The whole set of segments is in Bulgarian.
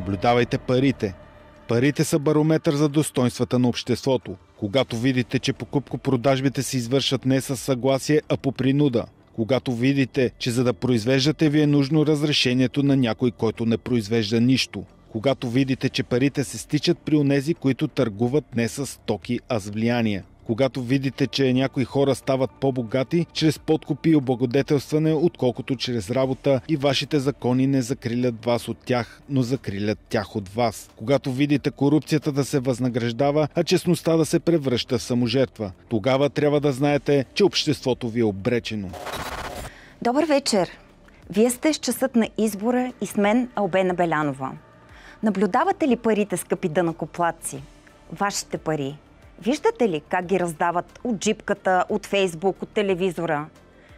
Наблюдавайте парите. Парите са барометър за достоинствата на обществото. Когато видите, че покупко-продажбите се извършват не със съгласие, а по принуда. Когато видите, че за да произвеждате ви е нужно разрешението на някой, който не произвежда нищо. Когато видите, че парите се стичат при онези, които търгуват не с стоки, а с влияние. Когато видите, че някои хора стават по-богати чрез подкупи и облагодетелстване, отколкото чрез работа и вашите закони не закрилят вас от тях, но закрилят тях от вас. Когато видите корупцията да се възнаграждава, а честността да се превръща в саможертва, тогава трябва да знаете, че обществото ви е обречено. Добър вечер! Вие сте с часът на избора и с мен Албена Белянова. Наблюдавате ли парите, скъпи данъкоплатци? Вашите пари. Виждате ли как ги раздават от джипката, от Фейсбук, от телевизора?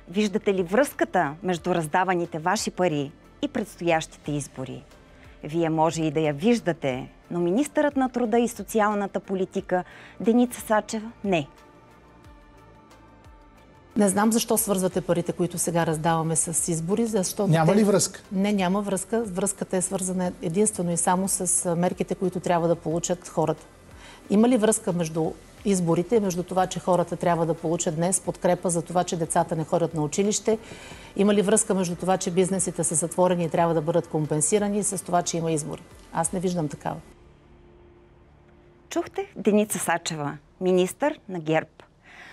Виждате ли връзката между раздаваните ваши пари и предстоящите избори? Вие може и да я виждате, но министърът на труда и социалната политика Деница Сачева не. Не знам защо свързвате парите, които сега раздаваме с избори, защото... Няма ли връзка? Не, няма връзка. Връзката е свързана единствено и само с мерките, които трябва да получат хората. Има ли връзка между изборите, между това, че хората трябва да получат днес подкрепа за това, че децата не ходят на училище? Има ли връзка между това, че бизнесите са затворени и трябва да бъдат компенсирани с това, че има избори? Аз не виждам такава. Чухте Деница Сачева, министър на ГЕРБ.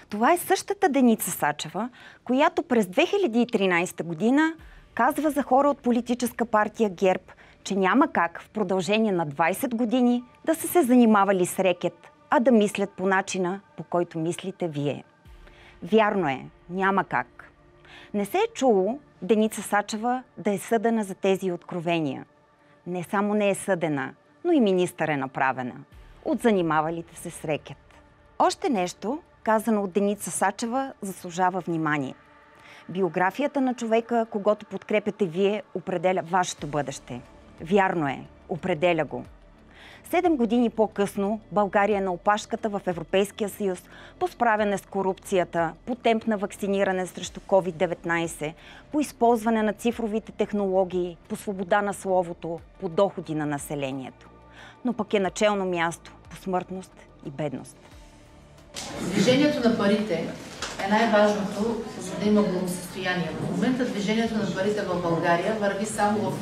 Това е същата Деница Сачева, която през 2013 година казва за хора от политическа партия ГЕРБ, че няма как в продължение на 20 години да са се занимавали с рекет, а да мислят по начина, по който мислите вие. Вярно е, няма как. Не се е чуло Деница Сачева да е съдена за тези откровения. Не само не е съдена, но и министър е направена от занимавалите се с рекет. Още нещо, казано от Деница Сачева, заслужава внимание. Биографията на човека, когото подкрепяте вие, определя вашето бъдеще. Вярно е, определя го. 7 години по-късно България е на опашката в Европейския съюз по справяне с корупцията, по темп на вакциниране срещу COVID-19, по използване на цифровите технологии, по свобода на словото, по доходи на населението. Но пък е начално място по смъртност и бедност. Движението на парите е най-важното, за да има благосъстояние. В момента движението на парите в България върви само в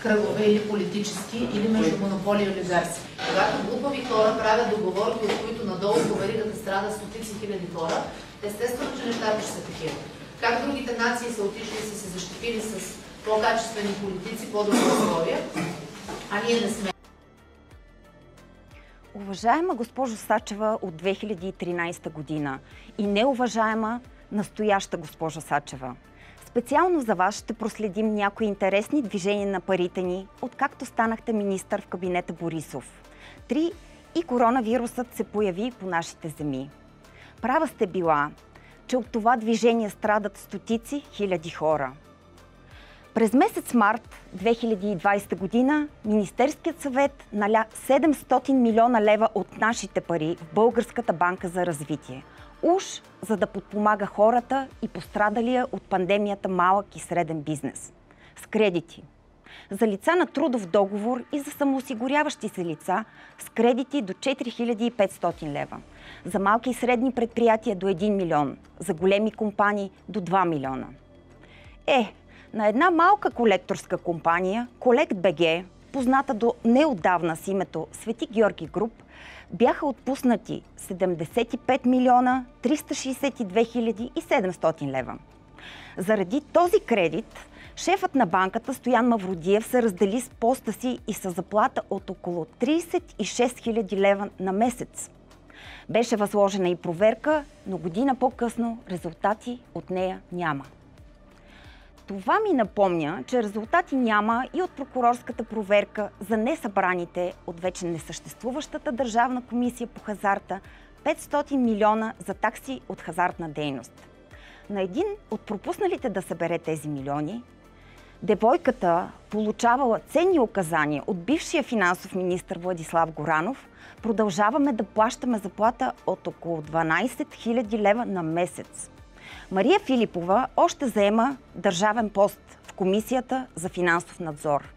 кръгове или политически, или между монополи и олигарси. Когато глупави хора правят договорки, от които надолу по веригата страдат стотици хиляди хора, естествено, че нещата ще са такива. Как другите нации са отишли и са се защитили с по-качествени политици, по-добри условия, а ние не сме. Уважаема госпожо Сачева от 2013 година и неуважаема настояща госпожа Сачева, специално за вас ще проследим някои интересни движения на парите ни, откакто станахте министър в кабинета Борисов. 3. И коронавирусът се появи по нашите земи. Права сте била, че от това движение страдат стотици хиляди хора. През месец март 2020 година Министерският съвет наля 700 милиона лева от нашите пари в Българската банка за развитие. Уж за да подпомага хората и пострадалия от пандемията малък и среден бизнес. С кредити. За лица на трудов договор и за самоосигуряващи се лица с кредити до 4500 лева. За малки и средни предприятия до 1 милион. За големи компании до 2 милиона. На една малка колекторска компания, Колект.бг, позната до неотдавна с името Свети Георги Груп, бяха отпуснати 75 милиона 362 хиляди и 700 лева. Заради този кредит, шефът на банката Стоян Мавродиев се раздели с поста си и със заплата от около 36 хиляди лева на месец. Беше възложена и проверка, но година по-късно резултати от нея няма. Това ми напомня, че резултати няма и от прокурорската проверка за несъбраните от вече несъществуващата Държавна комисия по хазарта 500 милиона за такси от хазартна дейност. На един от пропусналите да събере тези милиони, девойката получавала ценни указания от бившия финансов министър Владислав Горанов, продължаваме да плащаме заплата от около 12 000 лева на месец. Мария Филипова още заема държавен пост в Комисията за финансов надзор.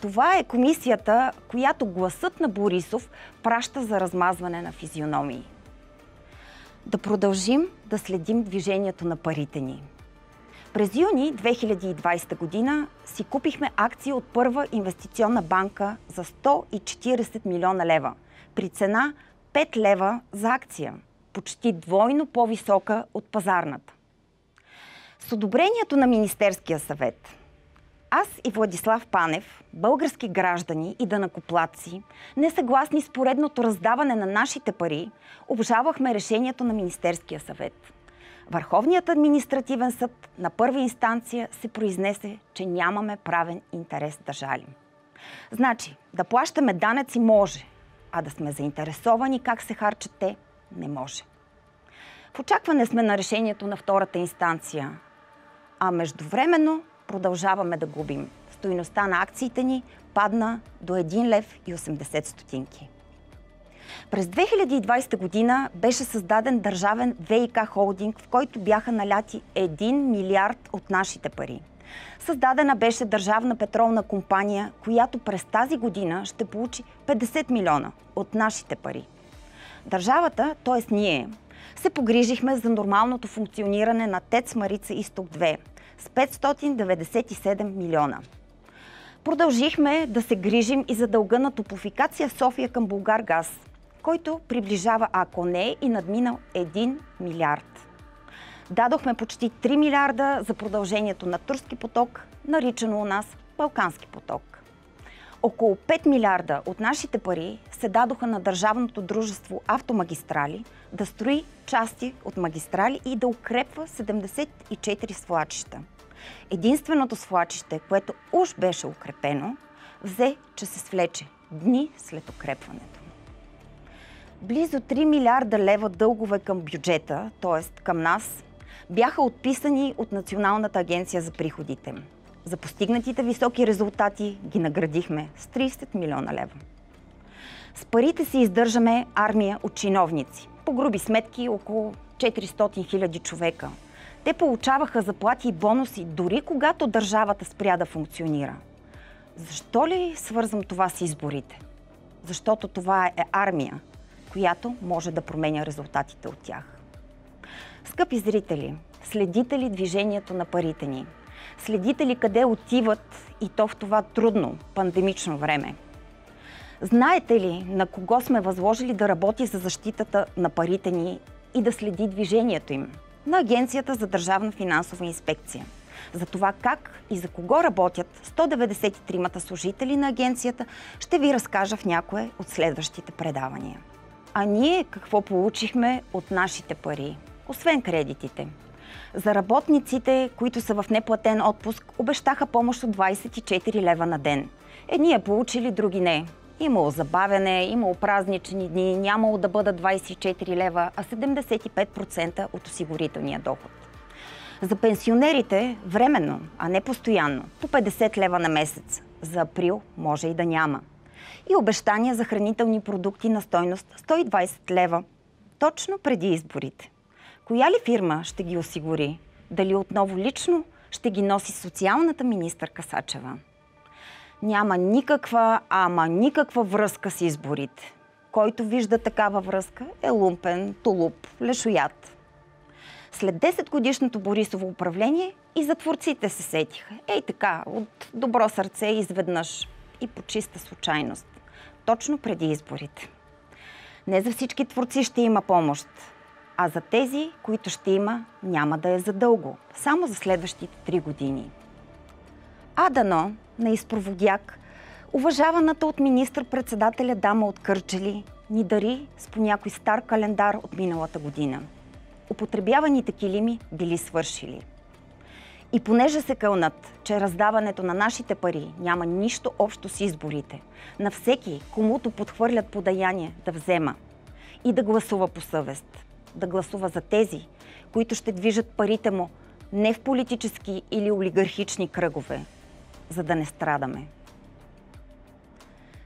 Това е комисията, която гласът на Борисов праща за размазване на физиономии. Да продължим да следим движението на парите ни. През юни 2020 година си купихме акции от Първа инвестиционна банка за 140 милиона лева, при цена 5 лева за акция, почти двойно по-висока от пазарната. С одобрението на Министерския съвет, аз и Владислав Панев, български граждани и данъкоплатци, несъгласни с поредното раздаване на нашите пари, обжалвахме решението на Министерския съвет. Върховният административен съд на първа инстанция се произнесе, че нямаме правен интерес да жалим. Значи, да плащаме данъци може, а да сме заинтересовани как се харчат те, не може. В очакване сме на решението на втората инстанция, а междувременно продължаваме да губим. Стойността на акциите ни падна до 1 лев и 80 стотинки. През 2020 година беше създаден държавен ВиК холдинг, в който бяха наляти 1 милиард от нашите пари. Създадена беше държавна петролна компания, която през тази година ще получи 50 милиона от нашите пари. Държавата, т.е. ние, се погрижихме за нормалното функциониране на ТЕЦ Марица Изток 2 с 597 милиона. Продължихме да се грижим и за дълга на Топлофикация София към Булгаргаз, който приближава, ако не е и надминал 1 милиард. Дадохме почти 3 милиарда за продължението на Турски поток, наричано у нас Балкански поток. Около 5 милиарда от нашите пари се дадоха на държавното дружество Автомагистрали да строи части от магистрали и да укрепва 74 свлачища. Единственото свлачище, което уж беше укрепено, взе, че се свлече дни след укрепването. Близо 3 милиарда лева дългове към бюджета, т.е. към нас, бяха отписани от Националната агенция за приходите. За постигнатите високи резултати ги наградихме с 30 милиона лева. С парите си издържаме армия от чиновници. По груби сметки около 400 хиляди човека. Те получаваха заплати и бонуси, дори когато държавата спря да функционира. Защо ли свързвам това с изборите? Защото това е армия, която може да променя резултатите от тях. Скъпи зрители, следите ли движението на парите ни? Следите ли къде отиват и то в това трудно, пандемично време? Знаете ли на кого сме възложили да работи за защитата на парите ни и да следи движението им? На Агенцията за държавна финансова инспекция. За това как и за кого работят 193-мата служители на агенцията ще ви разкажа в някое от следващите предавания. А ние какво получихме от нашите пари, освен кредитите? За работниците, които са в неплатен отпуск, обещаха помощ от 24 лева на ден. Едни я получили, други не. Имало забавяне, имало празнични дни, нямало да бъдат 24 лева, а 75% от осигурителния доход. За пенсионерите временно, а не постоянно, по 50 лева на месец. За април може и да няма. И обещания за хранителни продукти на стойност 120 лева, точно преди изборите. Коя ли фирма ще ги осигури? Дали отново лично ще ги носи социалната министърка Сачева? Няма никаква, никаква връзка с изборите. Който вижда такава връзка е лумпен, тулуп, лешоят. След 10-годишното Борисово управление и затворците се сетиха. Ей така, от добро сърце изведнъж и по чиста случайност. Точно преди изборите. Не за всички творци ще има помощ, а за тези, които ще има, няма да е задълго. Само за следващите 3 години. А дано на изпроводяк, уважаваната от министър-председателя дама от Кърджали ни дари с по някой стар календар от миналата година. Употребяваните килими били свършили. И понеже се кълнат, че раздаването на нашите пари няма нищо общо с изборите, на всеки, комуто подхвърлят подаяние, да взема и да гласува по съвест. Да гласува за тези, които ще движат парите му не в политически или олигархични кръгове, за да не страдаме.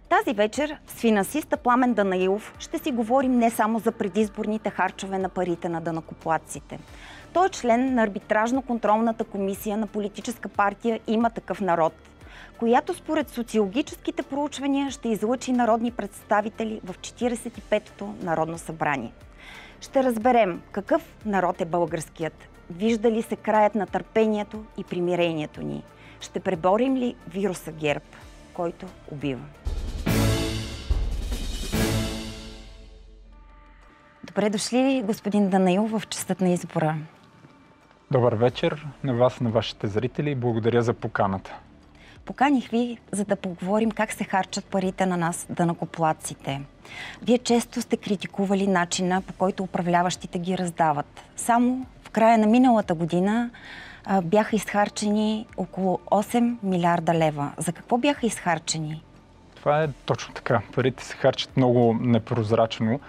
Тази вечер с финансиста Пламен Данаилов ще си говорим не само за предизборните харчове на парите на данъкоплатците. Той е член на арбитражно-контролната комисия на политическа партия Има такъв народ, която според социологическите проучвания ще излъчи народни представители в 45-то Народно събрание. Ще разберем какъв народ е българският, вижда ли се краят на търпението и примирението ни, ще преборим ли вируса ГЕРБ, който убива. Добре дошли, господин Данаил, в честът на избора. Добър вечер на вас, на вашите зрители и благодаря за поканата. Поканих ви, за да поговорим как се харчат парите на нас, данъкоплатците. Вие често сте критикували начина, по който управляващите ги раздават. Само в края на миналата година бяха изхарчени около 8 милиарда лева. За какво бяха изхарчени? Това е точно така. Парите се харчат много непрозрачно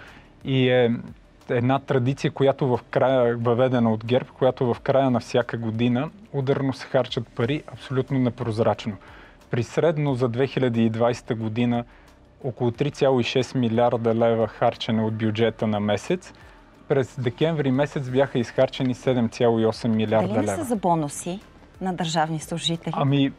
и е една традиция, която в края въведена от ГЕРБ, която в края на всяка година ударно се харчат пари абсолютно непрозрачно. При средно за 2020 година около 3,6 милиарда лева харчене от бюджета на месец. През декември месец бяха изхарчени 7,8 милиарда лева. Дали не са за бонуси на държавни служители? Ами,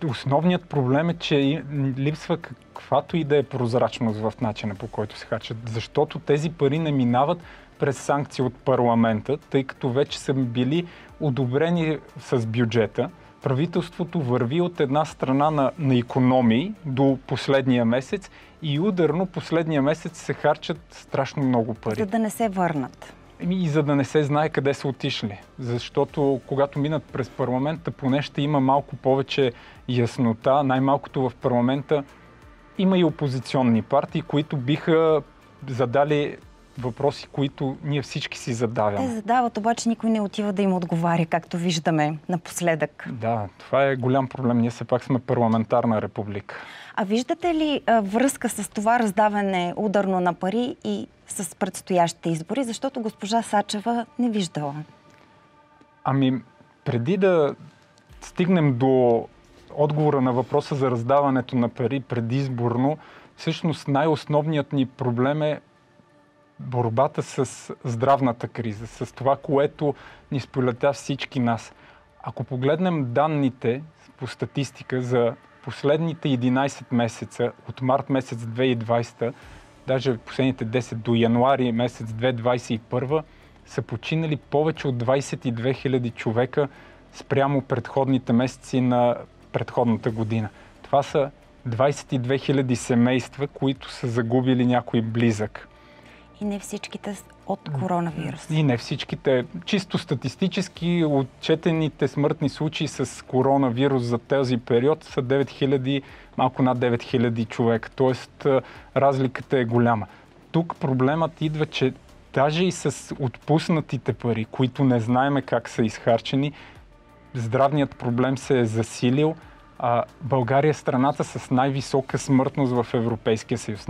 основният проблем е, че липсва каквато и да е прозрачност в начина, по който се харчат. Защото тези пари не минават през санкции от парламента, тъй като вече са били одобрени с бюджета. Правителството върви от една страна на икономии до последния месец и ударно последния месец се харчат страшно много пари. За да не се върнат. И за да не се знае къде са отишли. Защото когато минат през парламента, поне ще има малко повече яснота. Най-малкото в парламента има и опозиционни партии, които биха задали въпроси, които ние всички си задаваме. Те задават, обаче никой не отива да им отговаря, както виждаме напоследък. Да, това е голям проблем. Ние все пак сме парламентарна република. А виждате ли връзка с това раздаване ударно на пари и с предстоящите избори? Защото госпожа Сачева не виждала. Ами, преди да стигнем до отговора на въпроса за раздаването на пари предизборно, всъщност най-основният ни проблем е борбата с здравната криза, с това, което ни сполетя всички нас. Ако погледнем данните по статистика за последните 11 месеца, от март месец 2020, даже последните 10 до януари месец 2021, са починали повече от 22 000 човека спрямо предходните месеци на предходната година. Това са 22 000 семейства, които са загубили някой близък. И не всичките от коронавирус. И не всичките. Чисто статистически отчетените смъртни случаи с коронавирус за този период са 9000, малко над 9000 човека. Тоест разликата е голяма. Тук проблемът идва, че даже и с отпуснатите пари, които не знаеме как са изхарчени, здравният проблем се е засилил. България е страната с най-висока смъртност в Европейския съюз.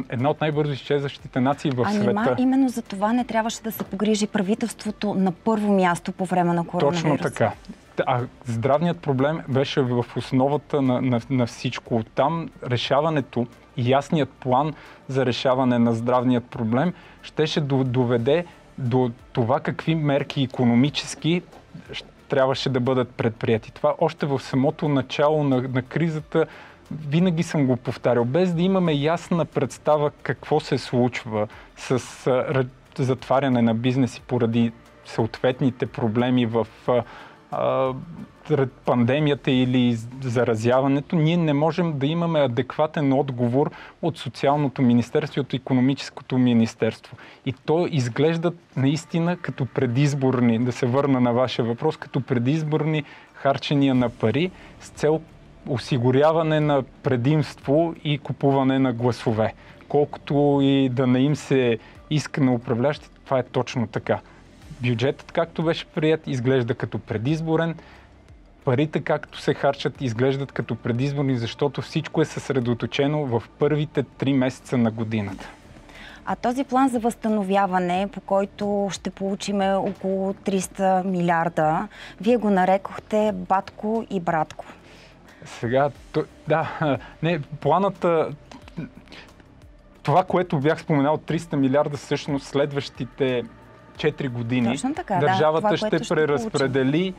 Една от най-бързо изчезващите нации в света. Именно за това не трябваше да се погрижи правителството на първо място по време на коронавирус. Точно така. Здравният проблем беше в основата на всичко. Оттам решаването и ясният план за решаване на здравният проблем щеше доведе до това какви мерки икономически трябваше да бъдат предприяти. Това още в самото начало на кризата винаги съм го повтарял. Без да имаме ясна представа какво се случва с затваряне на бизнеси поради съответните проблеми в пандемията или заразяването, ние не можем да имаме адекватен отговор от Социалното министерство и от Икономическото министерство. И то изглеждат наистина като предизборни, да се върна на вашия въпрос, като предизборни харчения на пари с цел осигуряване на предимство и купуване на гласове. Колкото и да не им се иска на управляващите, това е точно така. Бюджетът, както беше прият, изглежда като предизборен. Парите, както се харчат, изглеждат като предизборни, защото всичко е съсредоточено в първите 3 месеца на годината. А този план за възстановяване, по който ще получиме около 300 милиарда, вие го нарекохте батко и братко. Сега, планата... Това, което бях споменал, 300 милиарда, всъщност следващите 4 години. Точно така, държавата това, ще преразпредели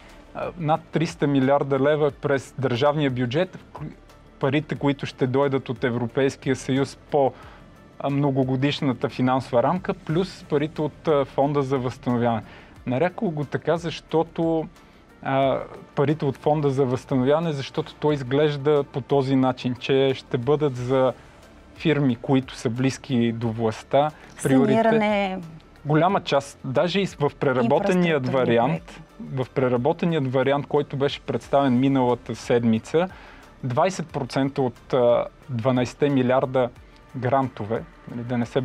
над 300 милиарда лева през държавния бюджет, парите, които ще дойдат от Европейския съюз по многогодишната финансова рамка, плюс парите от фонда за възстановяване. Нарякал го така, защото парите от фонда за възстановяване, защото той изглежда по този начин, че ще бъдат за фирми, които са близки до властта. Саниране. Голяма част, даже и в преработеният вариант, който беше представен миналата седмица, 20% от 12 милиарда грантове, да не се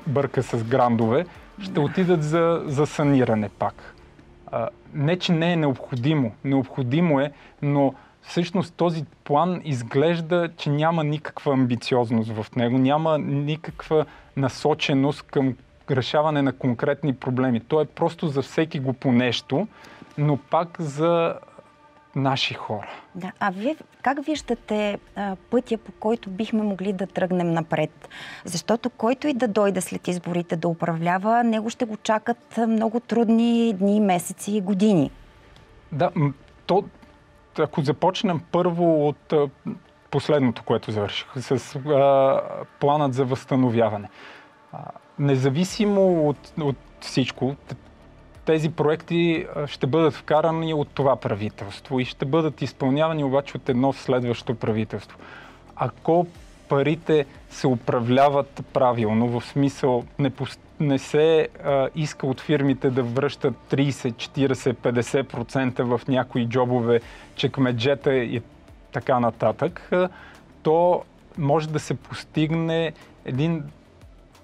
бърка с грандове, ще отидат за саниране пак. Не, че не е необходимо. Необходимо е, но всъщност този план изглежда, че няма никаква амбициозност в него, няма никаква насоченост към решаване на конкретни проблеми. То е просто за всеки го по нещо, но пак за наши хора. Да. А вие как виждате пътя, по който бихме могли да тръгнем напред? Защото който и да дойде след изборите да управлява, него ще го чакат много трудни дни, месеци и години. Да, ако започнем първо от последното, което завърших, с планът за възстановяване. Независимо от всичко, тези проекти ще бъдат вкарани от това правителство и ще бъдат изпълнявани обаче от едно следващо правителство. Ако парите се управляват правилно, в смисъл не се иска от фирмите да връщат 30, 40, 50% в някои джобове, чекмеджета и така нататък, то може да се постигне един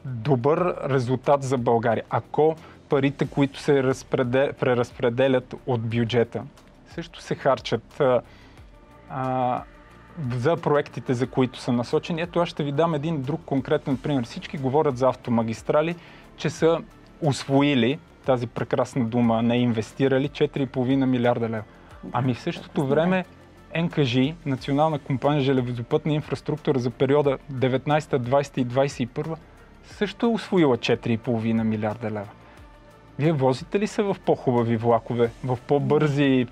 добър резултат за България. Ако парите, които се преразпределят от бюджета, също се харчат за проектите, за които са насочени. Ето аз ще ви дам един друг конкретен пример. Всички говорят за автомагистрали, че са усвоили, тази прекрасна дума, не инвестирали, 4,5 милиарда лева. Ами в същото време НКЖИ, Национална компания железопътна инфраструктура за периода 19, 20 и 21, също е усвоила 4,5 милиарда лева. Вие возите ли се в по-хубави влакове, в по-бързи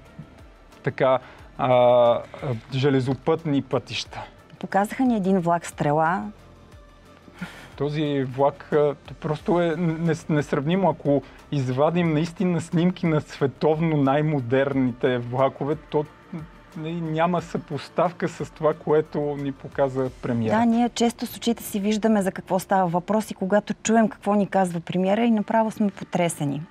железопътни пътища? Показаха ни един влак Стрела. Този влак просто е несравнимо. Ако извадим наистина снимки на световно най-модерните влакове, то няма съпоставка с това, което ни показа премиера. Да, ние често с очите си виждаме за какво става въпрос и когато чуем какво ни казва премиера и направо сме потресени.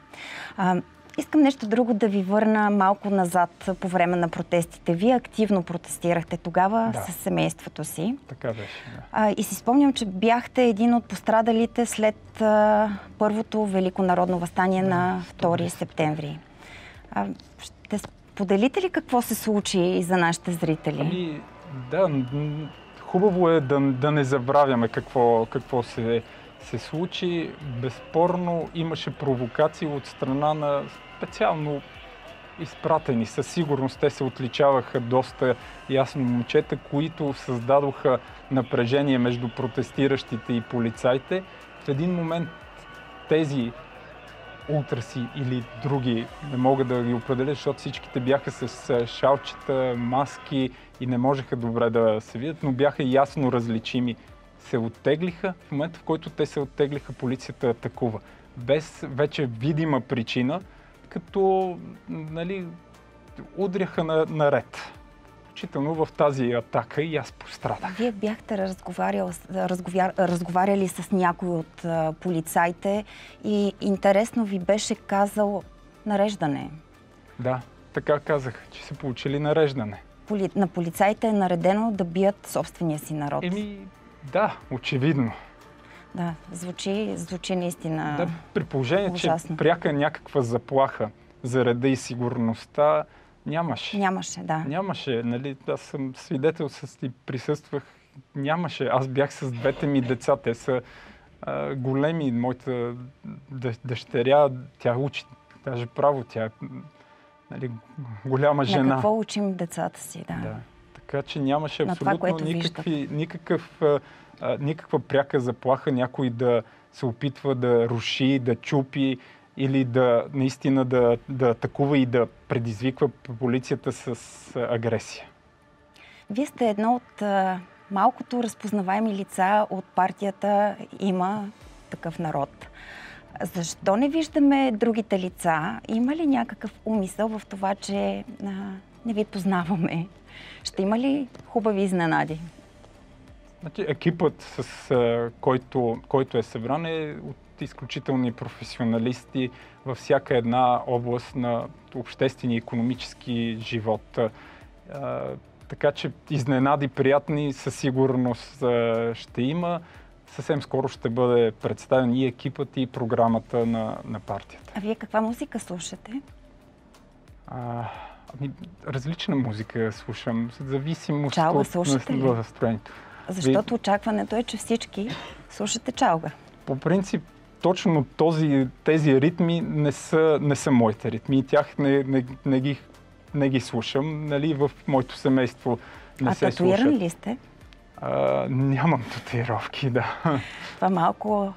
Искам нещо друго да ви върна малко назад по време на протестите. Вие активно протестирахте тогава с семейството си. Така беше, да. И си спомням, че бяхте един от пострадалите след първото Велико народно въстание на 2 септември. Ще споделите ли какво се случи и за нашите зрители? Да, хубаво е да не забравяме какво се случи. Безспорно имаше провокации от страна на специално изпратени. Със сигурност те се отличаваха доста ясно момчета, които създадоха напрежение между протестиращите и полицаите. В един момент тези ултраси или други, не мога да ги определя, защото всичките бяха с шалчета, маски и не можеха добре да се видят, но бяха ясно различими. Се оттеглиха. В момента, в който те се оттеглиха, полицията атакува. Без вече видима причина, като удряха наред. Включително в тази атака и аз пострадах. Вие бяхте разговаряли с някой от полицаите и интересно ви беше казал нареждане. Да, така казах, че са получили нареждане. На полицаите е наредено да бият собствения си народ. Да, очевидно. Да, звучи наистина. Да, при положение, ужасно. Че пряка някаква заплаха за реда и сигурността нямаше. Нямаше, нали? Аз съм свидетел и присъствах. Нямаше. Аз бях с двете ми деца. Те са големи. Моята дъщеря, тя учи даже право. Тя е голяма жена. На какво учим децата си, да. Така че нямаше абсолютно никаква пряка заплаха, някой да се опитва да руши, да чупи или да наистина да атакува и да предизвиква полицията с агресия. Вие сте едно от малкото разпознаваеми лица от партията Има такъв народ. Защо не виждаме другите лица? Има ли някакъв умисъл в това, че не ви познаваме? Ще има ли хубави изненади? Значи, екипът, с който е събран, е от изключителни професионалисти във всяка една област на обществения и икономически живот. Така че изненади приятни със сигурност ще има. Съвсем скоро ще бъде представен и екипът, и програмата на партията. А вие каква музика слушате? Различна музика слушам, зависимост Чалга слушате ли? Настроението. Защото очакването е, че всички слушате чалга. По принцип, точно тези ритми не са моите ритми. И тях не ги слушам. Нали, в моето семейство не се слушат. А татуиран ли сте? Нямам татуировки, да. Това малко...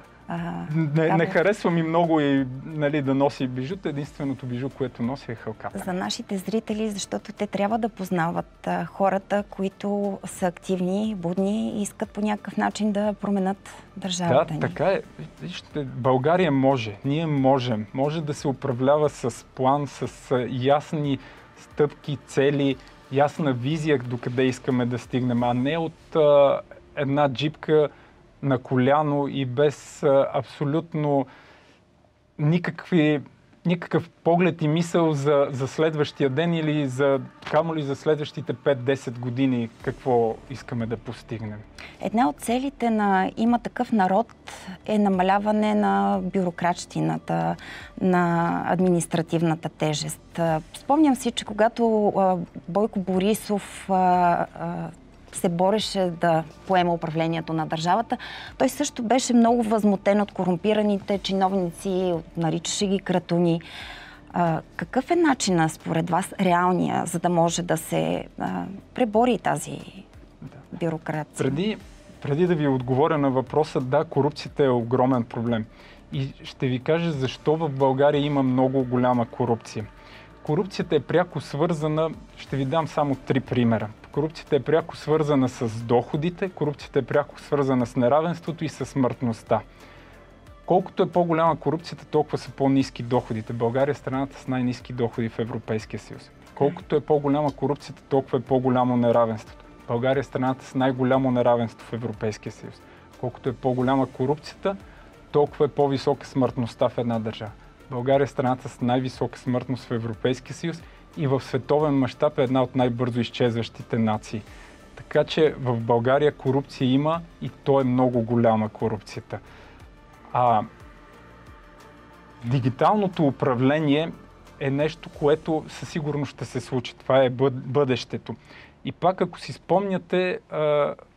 Не харесвам и много и, нали, да носи бижута. Единственото бижу, което носи, е халката. За нашите зрители, защото те трябва да познават хората, които са активни, будни и искат по някакъв начин да променят държавата ни. Да, така е. Вижте, България може. Ние можем. Може да се управлява с план, с ясни стъпки, цели, ясна визия докъде искаме да стигнем, а не от една джипка на коляно и без абсолютно никакъв поглед и мисъл за следващия ден или камо ли за следващите 5-10 години какво искаме да постигнем. Една от целите на Има такъв народ е намаляване на бюрократщината, на административната тежест. Спомням си, че когато Бойко Борисов се бореше да поема управлението на държавата, той също беше много възмутен от корумпираните чиновници, наричаше ги кратуни. Какъв е начинът според вас, реалния, за да може да се пребори тази бюрокрация? Преди да ви отговоря на въпроса, да, корупцията е огромен проблем. И ще ви кажа защо в България има много голяма корупция. Корупцията е пряко свързана, ще ви дам само 3 примера. Корупцията е пряко свързана с доходите, корупцията е пряко свързана с неравенството и с смъртността. Колкото е по-голяма корупцията, толкова са по-ниски доходите. България е страната с най-ниски доходи в Европейския съюз. Колкото е по-голяма корупцията, толкова е по-голямо неравенството. България е страната с най-голямо неравенство в Европейския съюз. Колкото е по-голяма корупцията, толкова е по-висока смъртността в една държава. България е страната с най-висока смъртност в Европейския съюз и в световен мащаб е една от най-бързо изчезващите нации. Така че в България корупция има и то е много голяма корупцията. Дигиталното управление е нещо, което със сигурност ще се случи. Това е бъдещето. И пак, ако си спомняте,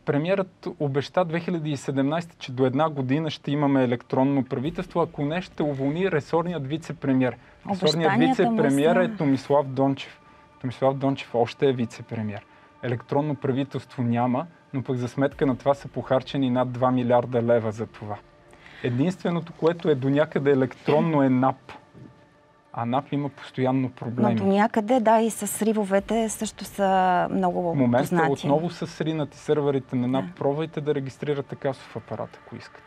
премиерът обеща 2017, че до една година ще имаме електронно правителство, ако не ще уволни ресорният вице-премиер. Ресорният вице-премиер е Томислав Дончев. Томислав Дончев още е вице-премиер. Електронно правителство няма, но пък за сметка на това са похарчени над 2 милиарда лева за това. Единственото, което е до някъде електронно, е НАП. А НАП има постоянно проблеми. Но до някъде, да, и с сривовете също са много познати. В момента отново са сринати сървърите на НАП. Да. Пробвайте да регистрирате касов апарат, ако искате.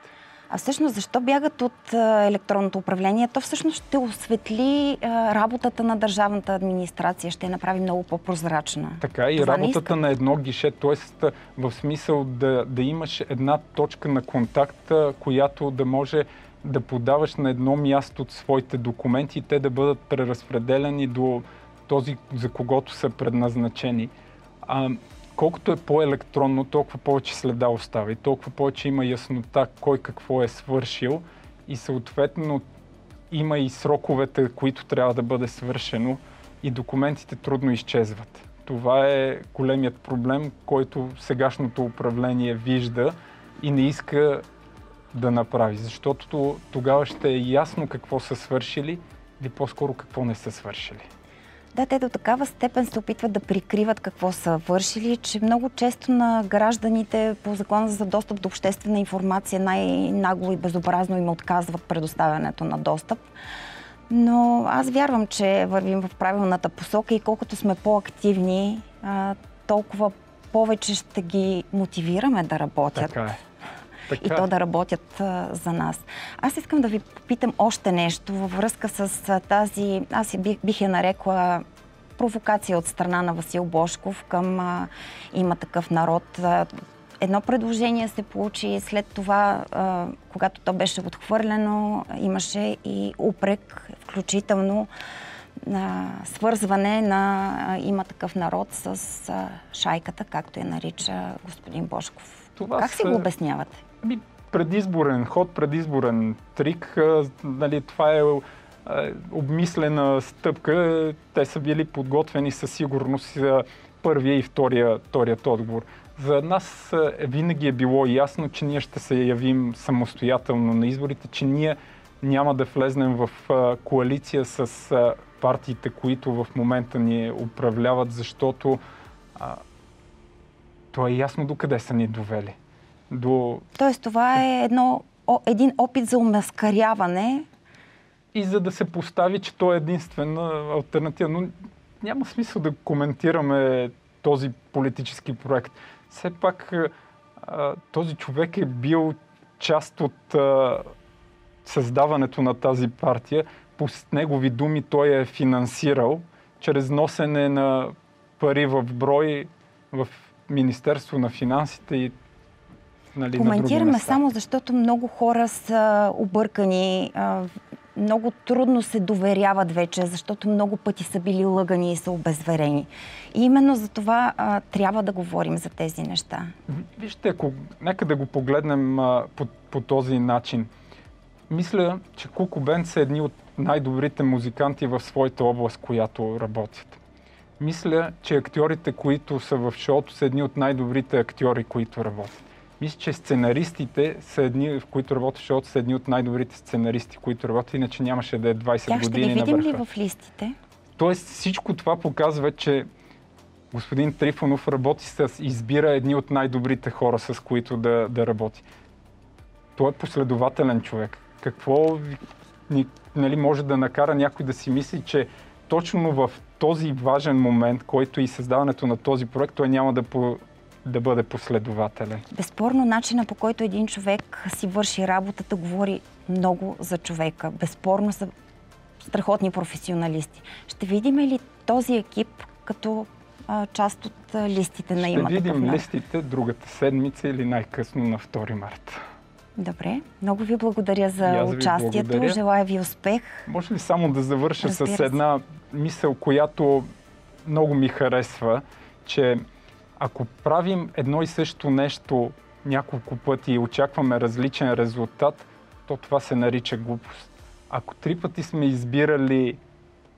А всъщност защо бягат от електронното управление? То всъщност ще осветли работата на държавната администрация, ще я направи много по-прозрачна. Така и това работата на едно гише, т.е. в смисъл да имаш една точка на контакт, която да може да подаваш на едно място от своите документи и те да бъдат преразпределени до този, за когото са предназначени. Колкото е по-електронно, толкова повече следа остава и толкова повече има яснота кой какво е свършил и съответно има и сроковете, които трябва да бъде свършено и документите трудно изчезват. Това е големият проблем, който сегашното управление вижда и не иска да направи, защото тогава ще е ясно какво са свършили или по-скоро какво не са свършили. Да, те до такава степен се опитват да прикриват какво са вършили, че много често на гражданите по закона за достъп до обществена информация най-нагло и безобразно им отказват предоставянето на достъп. Но аз вярвам, че вървим в правилната посока и колкото сме по-активни, толкова повече ще ги мотивираме да работят. Така е. И то да работят за нас. Аз искам да ви попитам още нещо във връзка с тази, аз бих я нарекла провокация от страна на Васил Божков към Има такъв народ. Едно предложение се получи, след това, когато то беше отхвърлено, имаше и упрек, включително свързване на Има такъв народ с шайката, както я нарича господин Божков. Как си го обяснявате? Предизборен ход, предизборен трик. Нали, това е обмислена стъпка. Те са били подготвени със сигурност първия и вторият отговор. За нас винаги е било ясно, че ние ще се явим самостоятелно на изборите, че ние няма да влезнем в коалиция с партиите, които в момента ни управляват, защото то е ясно докъде са ни довели. Тоест това е един опит за омаскаряване. И за да се постави, че то е единствена алтернатива. Но няма смисъл да коментираме този политически проект. Все пак този човек е бил част от създаването на тази партия. По негови думи той е финансирал чрез носене на пари в брой в Министерство на финансите и коментираме само защото много хора са объркани, много трудно се доверяват вече, защото много пъти са били лъгани и са обезверени. И именно за това трябва да говорим за тези неща. Вижте, нека да го погледнем по този начин. Мисля, че Ку-ку Бенд са едни от най-добрите музиканти в своята област, която работят. Мисля, че актьорите, които са в шоуто, са едни от най-добрите актьори, които работят. Мисля, че сценаристите са едни, в които работят в шоуто, са едни от най-добрите сценаристи, които работят, иначе нямаше да е 20 години на върха. Тях ще ги видим ли в листите? Тоест всичко това показва, че господин Трифонов избира едни от най-добрите хора, с които да работи. Той е последователен човек. Какво може да накара някой да си мисли, че точно в този важен момент, който и създаването на този проект, той няма да бъде последователен. Безспорно, начина по който един човек си върши работата, говори много за човека. Безспорно са страхотни професионалисти. Ще видим ли този екип като част от листите на Има такъв народ? Ще видим листите другата седмица или най-късно на 2 марта. Добре. Много ви благодаря за участието. Благодаря. Желая ви успех. Може ли само да завърша с една мисъл, която много ми харесва, че ако правим едно и също нещо няколко пъти и очакваме различен резултат, то това се нарича глупост. Ако 3 пъти сме избирали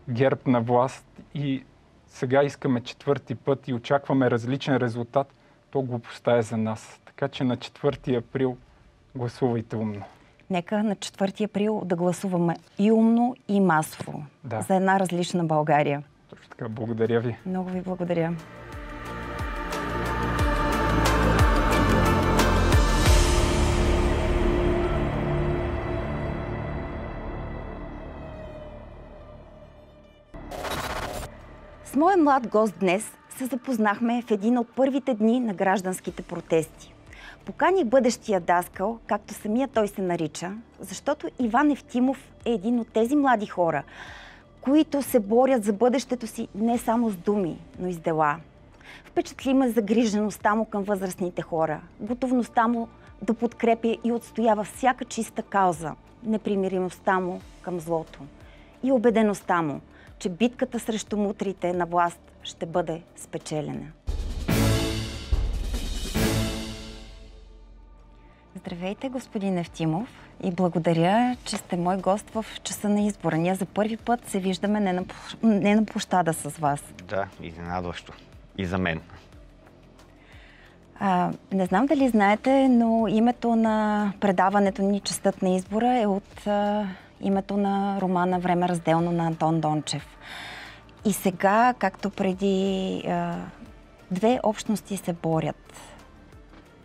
ГЕРБ на власт и сега искаме 4-ти път и очакваме различен резултат, то глупостта е за нас. Така че на 4 април гласувайте умно. Нека на 4 април да гласуваме и умно, и масово. Да. За една различна България. Точно така. Благодаря ви. Много ви благодаря. С моя млад гост днес се запознахме в един от първите дни на гражданските протести. Покани бъдещия даскал, както самия той се нарича, защото Иван Евтимов е един от тези млади хора, които се борят за бъдещето си не само с думи, но и с дела. Впечатлима загрижеността му към възрастните хора, готовността му да подкрепя и отстоява всяка чиста кауза, непримиримостта му към злото и убедеността му, че битката срещу мутрите на власт ще бъде спечелена. Здравейте, господин Евтимов, и благодаря, че сте мой гост в часа на избора. Ние за първи път се виждаме не на площада с вас. Да, изненадващо. И за мен. Не знам дали знаете, но името на предаването ни "Честът на избора" е от името на романа "Време разделно" на Антон Дончев. И сега, както преди, 2 общности се борят.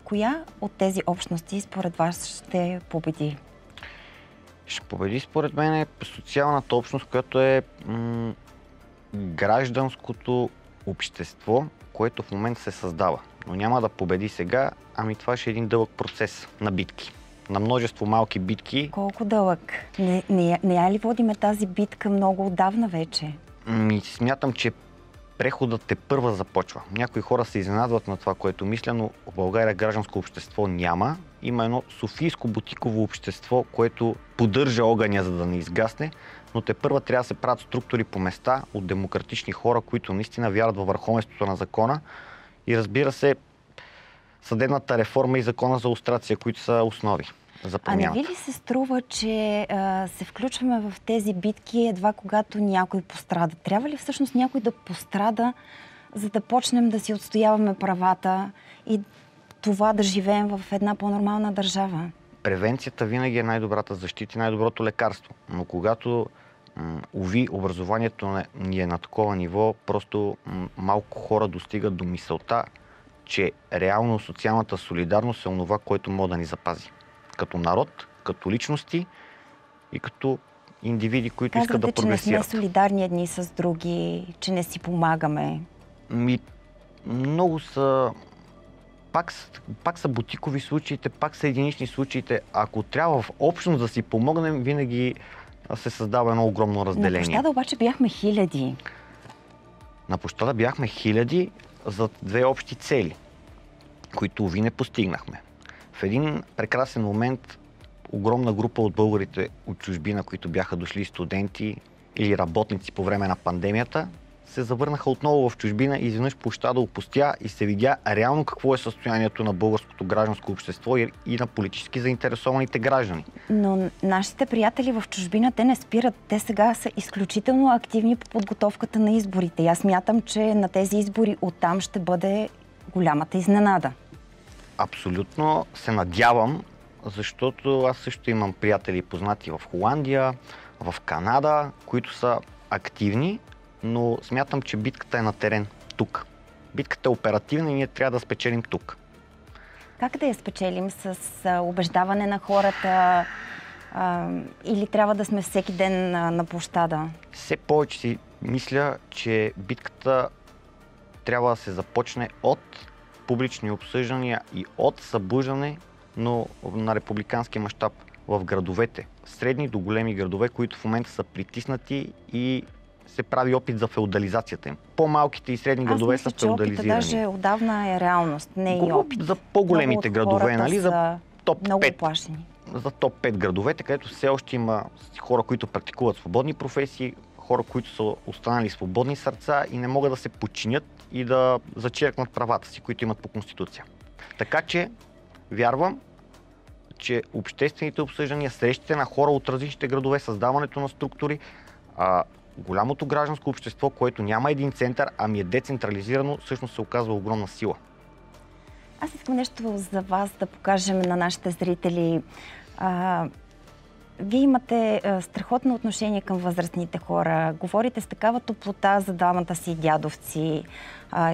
Коя от тези общности според вас ще победи? Ще победи според мен социалната общност, която е гражданското общество, което в момента се създава. Но няма да победи сега, ами това ще е един дълъг процес на битки. На множество малки битки. Колко дълъг? Не я ли водиме тази битка много отдавна вече? Смятам, че преходът тепърва започва. Някои хора се изненадват на това, което мисля, но в България гражданско общество няма. Има едно софийско бутиково общество, което поддържа огъня, за да не изгасне, но тепърва трябва да се правят структури по места от демократични хора, които наистина вярват във върховенството на закона и, разбира се, съдебната реформа и закона за лустрация, които са основи за промяната. А не ви ли се струва, че се включваме в тези битки едва когато някой пострада? Трябва ли всъщност някой да пострада, за да почнем да си отстояваме правата и това да живеем в една по-нормална държава? Превенцията винаги е най-добрата защита и най-доброто лекарство. Но когато, уви, образованието ни е на такова ниво, просто малко хора достигат до мисълта, че реално социалната солидарност е онова, което може да ни запази. Като народ, като личности и като индивиди, които искат да прогресират. Че не сме солидарни едни с други, че не си помагаме. Много са... Пак са бутикови случаите, пак са единични случаите. Ако трябва в общност да си помогнем, винаги се създава едно огромно разделение. На площада обаче бяхме хиляди. На площада бяхме хиляди за две общи цели, които уви не постигнахме. В един прекрасен момент огромна група от българите от чужбина, които бяха дошли студенти или работници по време на пандемията, се завърнаха отново в чужбина и изведнъж площада опустя и се видя реално какво е състоянието на българското гражданско общество и на политически заинтересованите граждани. Но нашите приятели в чужбина, те не спират. Те сега са изключително активни по подготовката на изборите. И аз смятам, че на тези избори оттам ще бъде голямата изненада. Абсолютно се надявам, защото аз също имам приятели и познати в Холандия, в Канада, които са активни, но смятам, че битката е на терен, тук. Битката е оперативна и ние трябва да спечелим тук. Как да я спечелим? С убеждаване на хората или трябва да сме всеки ден на площада? Все повече си мисля, че битката трябва да се започне от публични обсъждания и от събуждане, но на републикански мащаб в градовете. Средни до големи градове, които в момента са притиснати и се прави опит за феодализацията им. По-малките и средни градове са феодализирани. Аз мисля, че опита даже отдавна е реалност, не и опит. За по-големите градове, нали? За топ 5. За топ 5 градовете, където все още има хора, които практикуват свободни професии, хора, които са останали свободни сърца и не могат да се подчинят и да зачеркнат правата си, които имат по Конституция. Така че вярвам, че обществените обсъждания, срещите на хора от различните градове, създаването на структури, голямото гражданско общество, което няма един център, ами е децентрализирано, всъщност се оказва огромна сила. Аз искам нещо за вас да покажем на нашите зрители. Вие имате страхотно отношение към възрастните хора. Говорите с такава топлота за двамата си дядовци,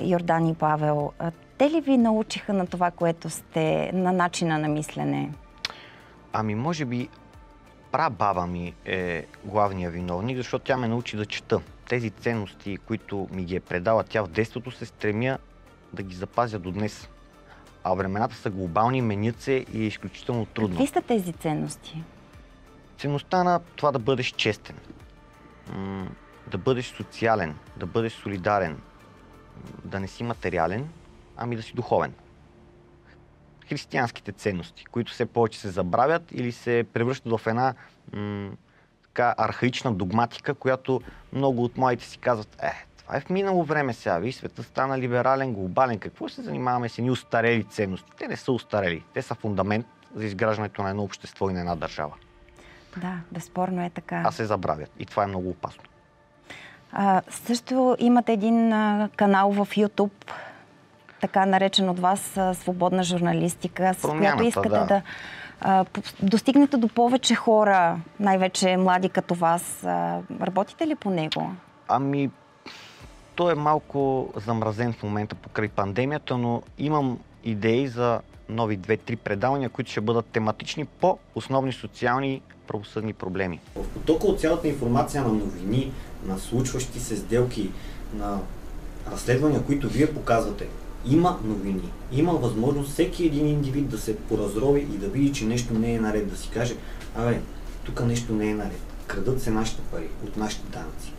Йордан и Павел. Те ли ви научиха на това, което сте, на начина на мислене? Ами може би прабаба ми е главният виновник, защото тя ме научи да чета. Тези ценности, които ми ги е предала тя в детството, се стремя да ги запазя до днес. А времената са глобални, менят се и е изключително трудно. Какви са тези ценности? Ценността на това да бъдеш честен, да бъдеш социален, да бъдеш солидарен, да не си материален, ами да си духовен. Християнските ценности, които все повече се забравят или се превръщат в една така архаична догматика, която много от младите си казват, това е в минало време сега, виж, светът стана либерален, глобален, какво се занимаваме с едни устарели ценности? Те не са устарели, те са фундамент за изграждането на едно общество и на една държава. Да, безспорно е така. А се забравят и това е много опасно. Също имате един канал в YouTube, така наречен от вас свободна журналистика, с която искате да достигнете до повече хора, най-вече млади като вас. Работите ли по него? Ами, той е малко замразен в момента покрай пандемията, но имам идеи за нови 2-3 предавания, които ще бъдат тематични по основни социални правосъдни проблеми. В потока от цялата информация на новини, на случващи се сделки, на разследвания, които вие показвате, има новини. Има възможност всеки един индивид да се поразрови и да види, че нещо не е наред, да си каже, тук нещо не е наред. Крадат се нашите пари от нашите данъци.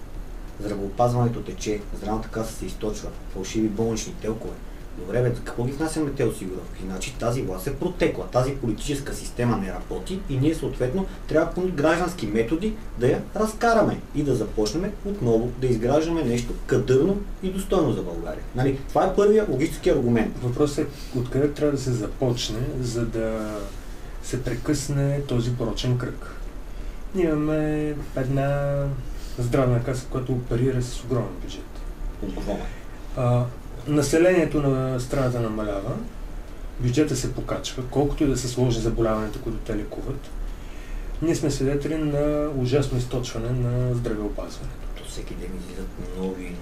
Здравеопазването тече, здравната каса се източва, фалшиви болнични телкове. Добре, бе, какво ги внасяме те осигуровки? Значи тази власт е протекла, тази политическа система не работи и ние съответно трябва по граждански методи да я разкараме и да започнем отново да изграждаме нещо кадърно и достойно за България. Нали? Това е първият логически аргумент. Въпросът е откъде трябва да се започне, за да се прекъсне този порочен кръг. Ние имаме една здравна каса, която оперира с огромен бюджет. Населението на страната намалява, бюджета се покачва, колкото и да са сложни заболяванията, които те лекуват. Ние сме свидетели на ужасно източване на здравеопазването. Всеки ден излизат нови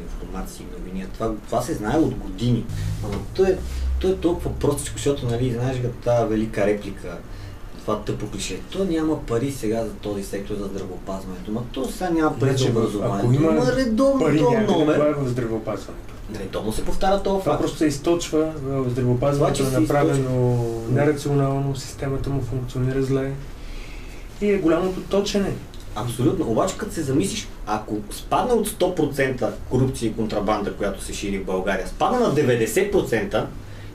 информации, новини. Това се знае от години. Но то е толкова простичко, защото, нали, знаеш тази велика реплика, това тъпо клише. То няма пари сега за този сектор за здравеопазването, но то сега няма пари за образованието. Ако има редовно пари номер, това е в здравеопазването. Редовно се повтаря това факт. Това просто се източва в здравеопазването, е направено нерационално, системата му функционира зле и е голямото точене. Абсолютно. Обаче като се замислиш, ако спадне от 100% корупция и контрабанда, която се шири в България, спадне на 90%,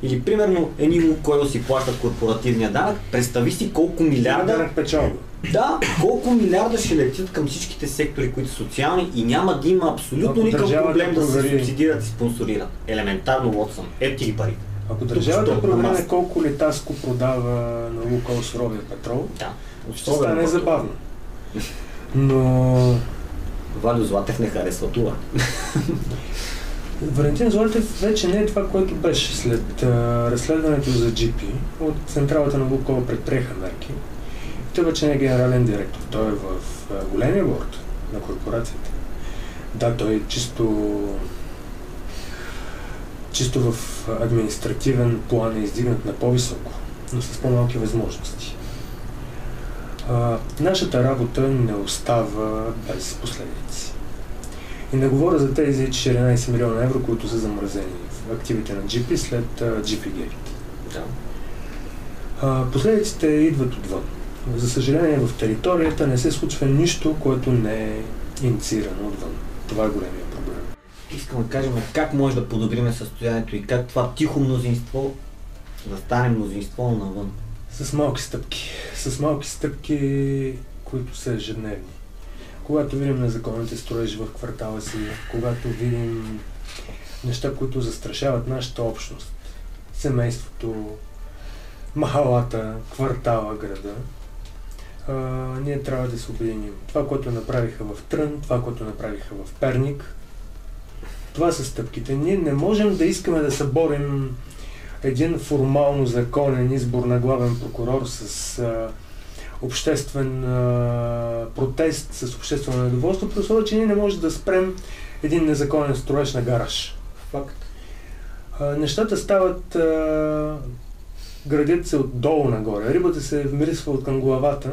или примерно едни Лукойл си плащат корпоративния данък, представи си колко милиарда... Данък печалба. Да, колко милиарда ще летят към всичките сектори, които са социални и няма да има абсолютно никакъв проблем да се субсидират и спонсорират. Елементарно, Уотсън. Ето ти пари. Ако държавата проверне колко Литаско продава на Лукойл суровия петрол, ще стане забавно. Но... Валю Златев не харесва това. Валентин Златев вече не е това, което беше след разследването за GP. От централата на Лукойл предприеха мерки. Той вече не е генерален директор. Той е в големия борд на корпорацията. Да, той е чисто в административен план е издигнат на по-високо, но с по-малки възможности. Нашата работа не остава без последици. И не говоря за тези 14 милиона евро, които са замразени в активите на GP след GP Gate. Да. Последиците идват отвън. За съжаление, в територията не се случва нищо, което не е инициирано отвън. Това е големия проблем. Искам да кажем как може да подобрим състоянието и как това тихо мнозинство да стане мнозинство навън. С малки стъпки. С малки стъпки, които са ежедневни. Когато видим незаконните строежи в квартала си, когато видим неща, които застрашават нашата общност, семейството, махалата, квартала, града, ние трябва да се обединим. Това, което направиха в Трън, това, което направиха в Перник, това са стъпките. Ние не можем да искаме да съборим един формално законен избор на главен прокурор с обществен протест, с обществено недоволство, при условие, че ние не можем да спрем един незаконен строеж на гараж. Факт. Нещата стават, градят се отдолу нагоре. Рибата се вмирисва от към главата,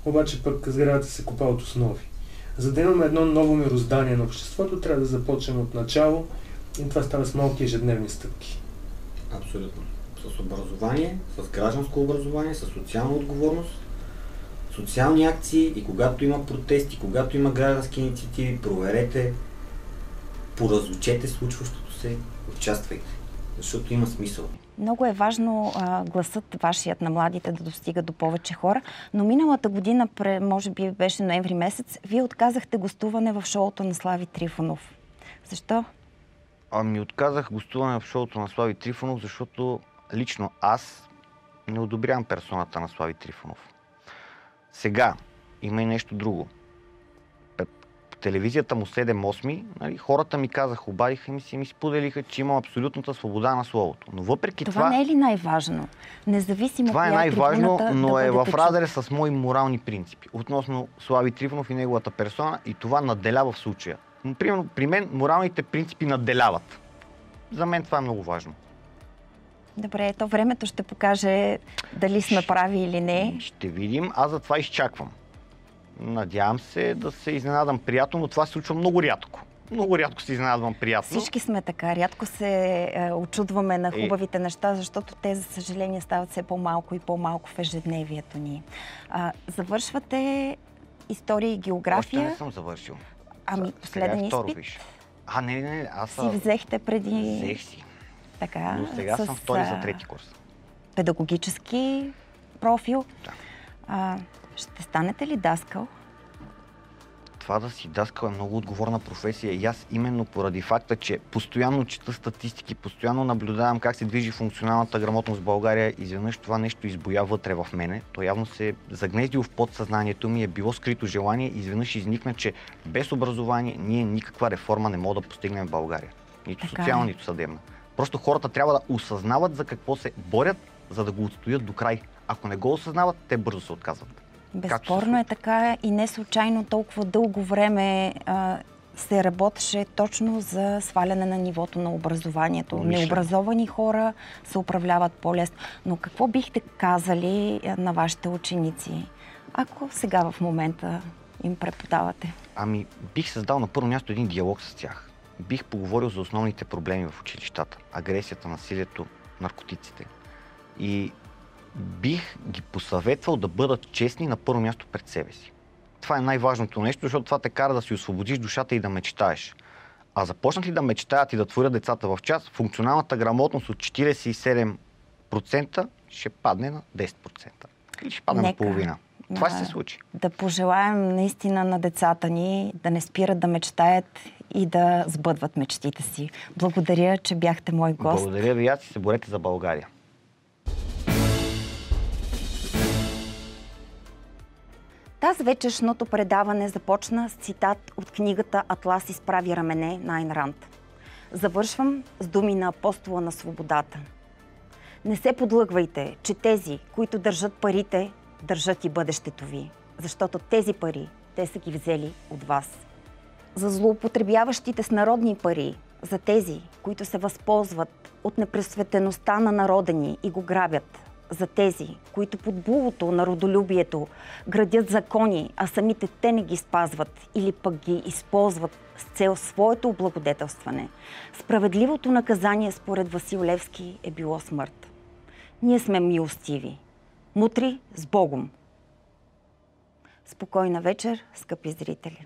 обаче пък сградата се копа от основи. За да имаме едно ново мироздание на обществото, трябва да започнем от начало и това става с малки ежедневни стъпки. Абсолютно. С образование, с гражданско образование, с социална отговорност, социални акции и когато има протести, когато има граждански инициативи, проверете, поразучете случващото се, участвайте, защото има смисъл. Много е важно гласът вашият на младите да достига до повече хора, но миналата година, може би беше ноември месец, вие отказахте гостуване в шоуто на Слави Трифонов. Защо? Отказах гостуване в шоуто на Слави Трифонов, защото лично аз не одобрявам персоната на Слави Трифонов. Сега има и нещо друго. Телевизията му 7-8, нали, хората ми казаха, обадиха ми споделиха, че имам абсолютната свобода на словото. Но въпреки това... Това не е ли най-важно? Независимо това е най-важно, но е в разрез с мои морални принципи относно Слави Трифонов и неговата персона и това надделява в случая. Примерно, при мен моралните принципи надделяват. За мен това е много важно. Добре, то времето ще покаже дали сме прави или не. Ще видим, аз затова изчаквам. Надявам се да се изненадам приятно, но това се случва много рядко. Много рядко се изненадвам приятно. Всички сме така. Рядко се очудваме на хубавите неща, защото те, за съжаление, стават все по-малко и по-малко в ежедневието ни. Завършвате история и география. Още не съм завършил. Ами, последен изпит? Не, аз си взехте преди... Взех си. Така, но сега съм втори за трети курс. Педагогически профил. Да. Ще станете ли даскал? Това да си даскал е много отговорна професия и аз именно поради факта, че постоянно чета статистики, постоянно наблюдавам как се движи функционалната грамотност в България, изведнъж това нещо избоя вътре в мене. То явно се загнездило в подсъзнанието ми, е било скрито желание и изведнъж изникна, че без образование ние никаква реформа не можем да постигнем в България. Нито социална, нито съдебна. Просто хората трябва да осъзнават за какво се борят, за да го отстоят до край. Ако не го осъзнават, те бързо се отказват. Безспорно е така и не случайно толкова дълго време се работеше точно за сваляне на нивото на образованието. Необразовани хора се управляват по-лесно. Но какво бихте казали на вашите ученици, ако сега в момента им преподавате? Ами, бих създал на първо място един диалог с тях. Бих поговорил за основните проблеми в училищата. Агресията, насилието, наркотиците. И бих ги посъветвал да бъдат честни на първо място пред себе си. Това е най-важното нещо, защото това те кара да си освободиш душата и да мечтаеш. А започнат ли да мечтаят и да творят децата в час, функционалната грамотност от 47% ще падне на 10%. Или ще падне на половина. Това ще се случи. Да пожелаем наистина на децата ни да не спират да мечтаят и да сбъдват мечтите си. Благодаря, че бяхте мой гост. Благодаря ви, аз и се борете за България. Тази вечершното предаване започна с цитат от книгата «Атлас изправи рамене» на Айн Ранд. Завършвам с думи на апостола на свободата. Не се подлъгвайте, че тези, които държат парите, държат и бъдещето ви, защото тези пари, те са ги взели от вас. За злоупотребяващите с народни пари, за тези, които се възползват от непресветеността на народа ни и го грабят, за тези, които под булото на родолюбието градят закони, а самите те не ги спазват или пък ги използват с цел своето облагодетелстване. Справедливото наказание според Васил Левски е било смърт. Ние сме милостиви. Мутри с Богом! Спокойна вечер, скъпи зрители!